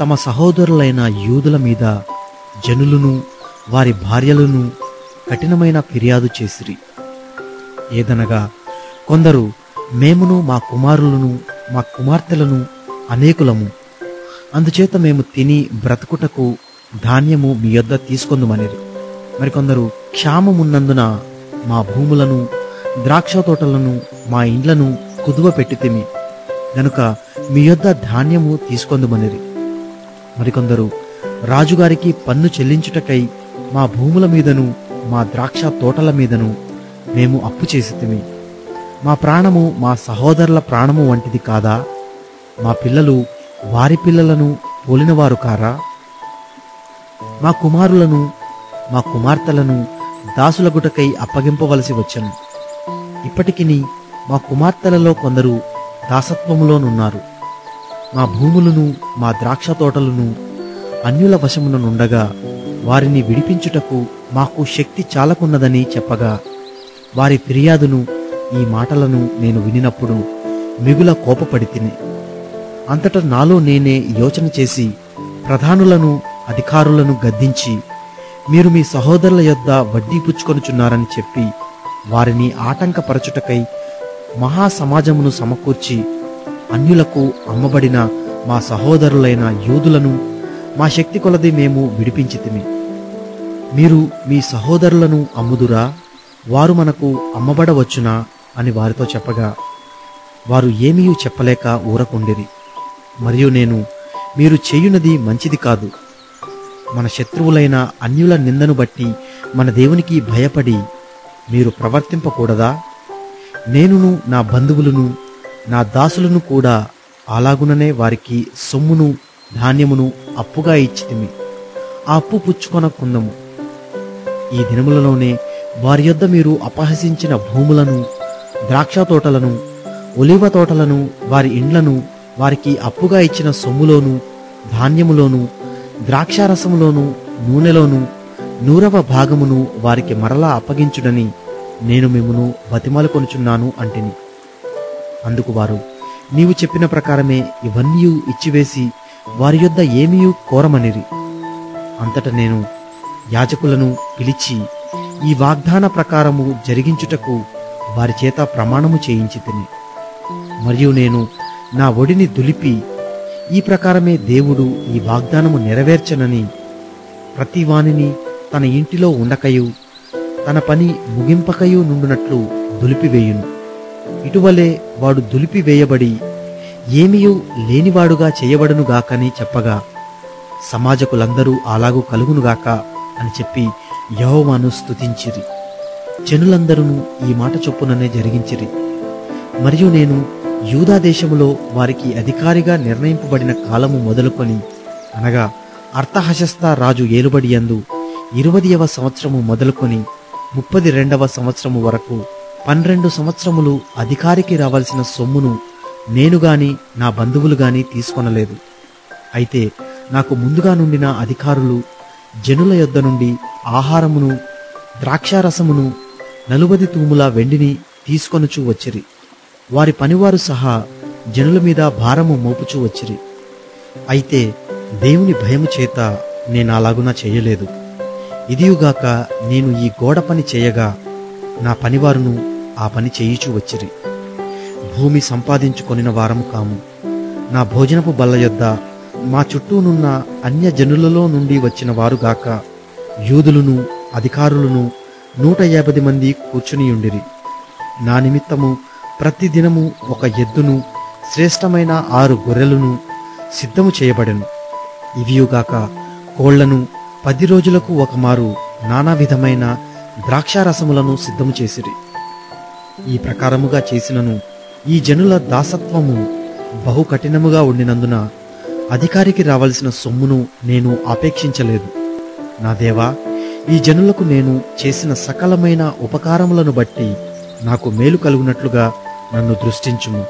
తమ సహోదరులైన యూదుల మీద జనులను వారి భార్యలను కఠినమైన ఫిర్యాదు చేసిరి. ఏదనగా కొందరు, మేమును మా కుమారులను మా కుమార్తెలను అనేకులము, అందుచేత మేము తిని బ్రతుకుటకు ధాన్యము మీ యొద్ద తీసుకొందుమనిరి. మరికొందరు, క్షామమున్నందున మా భూములను ద్రాక్ష తోటలను మా ఇండ్లను కుదువ పెట్టితిమి గనుక మీ యొద్ద ధాన్యము తీసుకొందుమనిరి. మరికొందరు, రాజుగారికి పన్ను చెల్లించుటకై మా భూముల మీదను మా ద్రాక్ష తోటల మీదను మేము అప్పు చేసితిమి. మా ప్రాణము మా సహోదరుల ప్రాణము వంటిది కాదా? మా పిల్లలు వారి పిల్లలను పోలినవారు కారా? మా కుమారులను మా కుమార్తెలను దాసులగుటకై అప్పగింపవలసి వచ్చెను. ఇప్పటికిని మా కుమార్తెలలో కొందరు దాసత్వములోనున్నారు. మా భూములను మా ద్రాక్ష తోటలను అన్యుల వశముననుండగా వారిని విడిపించుటకు మాకు శక్తి చాలకున్నదని చెప్పగా, వారి ఫిర్యాదును ఈ మాటలను నేను వినినప్పుడు మిగుల కోపపడితిని. అంతటా నాలో నేనే యోచన చేసి ప్రధానులను అధికారులను గద్దించి, మీరు మీ సహోదరుల యొద్ద వడ్డీ పుచ్చుకొనుచున్నారని చెప్పి వారిని ఆటంకపరచుటకై మహాసమాజమును సమకూర్చి అన్యులకు అమ్మబడిన మా సహోదరులైన యూదులను మా శక్తి కొలది మేము విడిపించితిమి. మీరు మీ సహోదరులను అమ్ముదురా? వారు మనకు అమ్మబడవచ్చునా అని వారితో చెప్పగా, వారు ఏమీ చెప్పలేక ఊరకుండిరి. మరియు నేను, మీరు చేయునది మంచిది కాదు. మన శత్రువులైన అన్యుల నిందను బట్టి మన దేవునికి భయపడి మీరు ప్రవర్తింపకూడదా? నేనును నా బంధువులను నా దాసులను కూడా అలాగుననే వారికి సొమ్మును ధాన్యమును అప్పుగా ఇచ్చితిమి. ఆ అప్పు పుచ్చుకొనకుందము. ఈ దినములలోనే వారి యొద్ద మీరు అపహసించిన భూములను ద్రాక్ష తోటలను ఒలీవ తోటలను వారి ఇండ్లను వారికి అప్పుగా ఇచ్చిన సొమ్ములోను ధాన్యములోను ద్రాక్షారసములోను నూనెలోను 100వ భాగమును వారికి మరలా అప్పగించుడని నేను మిమ్మును బతిమాలుకొనుచున్నాను అంటిని. అందుకు వారు, నీవు చెప్పిన ప్రకారమే ఇవన్నీ ఇచ్చివేసి వారి యొద్ద ఏమీ కోరమనిరి. అంతట నేను యాజకులను పిలిచి ఈ వాగ్దాన ప్రకారము జరిగించుటకు వారి చేత ప్రమాణము చేయించి తిని. మరియు నేను నా ఒడిని దులిపి, ఈ ప్రకారమే దేవుడు ఈ వాగ్దానము నెరవేర్చనని ప్రతి వానిని తన ఇంటిలో ఉండకయు తన పని ముగింపకయు నుండునట్లు దులిపివేయును. ఇటువలే వాడు దులిపివేయబడి ఏమీయూ లేనివాడుగా చేయబడునుగాకని చెప్పగా, సమాజకులందరూ అలాగూ కలుగునుగాక అని చెప్పి యెహోవాను స్తుతించిరి. జనులందరూ ఈ మాట చొప్పుననే జరిగించిరి. మరియు నేను యూదా దేశములో వారికి అధికారిగా నిర్ణయింపబడిన కాలము మొదలుకొని, అనగా అర్తహషస్త రాజు ఏలుబడియందు 20వ సంవత్సరము మొదలుకొని 32వ సంవత్సరము వరకు 12 సంవత్సరములు అధికారికి రావాల్సిన సొమ్మును నేను గాని నా బంధువులు గాని తీసుకొనలేదు. అయితే నాకు ముందుగా నుండిన అధికారులు జనుల యొద్ద నుండి ఆహారమును ద్రాక్షారసమును 40 తూముల వెండిని తీసుకొనుచూ వచ్చిరి. వారి పనివారు సహా జనుల మీద భారము మోపుచూ వచ్చిరి. అయితే దేవుని భయము చేత నేను అలాగున చేయలేదు. ఇదియుగాక నేను ఈ గోడ పని చేయగా నా పనివారును ఆ పని చేయుచూ వచ్చిరి. భూమి సంపాదించుకొనిన వారము కాము. నా భోజనపు బల్ల యొద్ద మా చుట్టూనున్న అన్య జనులలో నుండి వచ్చిన వారుగాక యూదులను అధికారులను 150 మంది కూర్చునియుండిరి. నా నిమిత్తము ప్రతిదినము ఒక ఎద్దును శ్రేష్టమైన 6 గొర్రెలను సిద్ధము చేయబడెను. ఇవియుగాక కోళ్లను 10 రోజులకు ఒకమారు నానా విధమైన ద్రాక్షారసములను సిద్ధము చేసిరి. ఈ ప్రకారముగా చేసినను ఈ జనుల దాసత్వము బహు కఠినముగా ఉండినందున అధికారికి రావలసిన సొమ్మును నేను ఆపేక్షించలేదు. నా దేవా, ఈ జనులకు నేను చేసిన సకలమైన ఉపకారములను బట్టి నాకు మేలు కలుగునట్లుగా నన్ను దృష్టించుము.